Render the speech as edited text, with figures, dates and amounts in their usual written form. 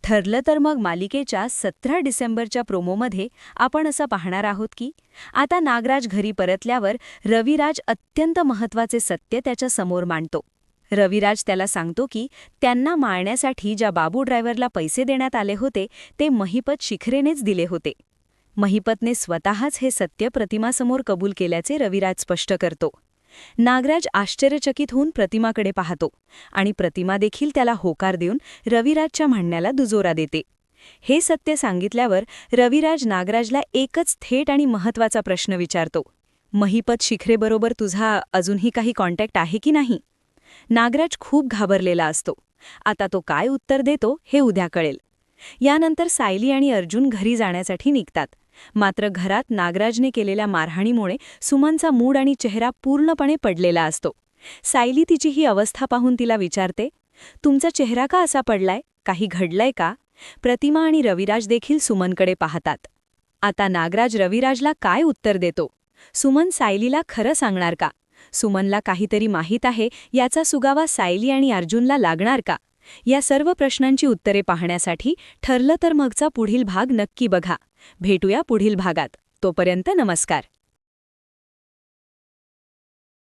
ठरलं तर मग मालिकेच्या 17 डिसेंबरच्या प्रोमोमध्ये आपण असं पाहणार आहोत की आता नागराज घरी परतल्यावर रविराज अत्यंत महत्त्वाचे सत्य त्याच्या समोर मांडतो. रविराज त्याला सांगतो की त्यांना मारण्यासाठी ज्या बाबू ड्रायव्हरला पैसे देण्यात आले होते ते महिपत शिखरेनेच दिले होते. महिपतने स्वतःच हे सत्य प्रतिमासमोर कबूल केल्याचे रविराज स्पष्ट करतो. नागराज आश्चर्यचकित होऊन प्रतिमाकडे पाहतो आणि प्रतिमा देखील त्याला होकार देऊन रविराजच्या म्हणण्याला दुजोरा देते. हे सत्य सांगितल्यावर रविराज नागराजला एकच थेट आणि महत्त्वाचा प्रश्न विचारतो. महिपत शिखरेबरोबर तुझा अजूनही काही कॉन्टॅक्ट आहे की नाही? नागराज खूप घाबरलेला असतो. आता तो काय उत्तर देतो हे उद्या कळेल. यानंतर सायली आणि अर्जुन घरी जाण्यासाठी निघतात. मात्र घरात नागराजने केलेल्या मारहाणीमुळे सुमनचा मूड आणि चेहरा पूर्णपणे पडलेला असतो. सायली तिची ही अवस्था पाहून तिला विचारते, तुमचा चेहरा का असा पडलाय? काही घडलंय का? प्रतिमा आणि रविराज देखील सुमनकडे पाहतात. आता नागराज रविराजला काय उत्तर देतो? सुमन सायलीला खरं सांगणार का? सुमनला काहीतरी माहीत आहे याचा सुगावा सायली आणि अर्जुनला लागणार का? या सर्व प्रश्नांची उत्तरे पाहण्यासाठी ठरलं तर मगचा पुढील भाग नक्की बघा. भेटूया पुढील भागात. तोपर्यंत नमस्कार.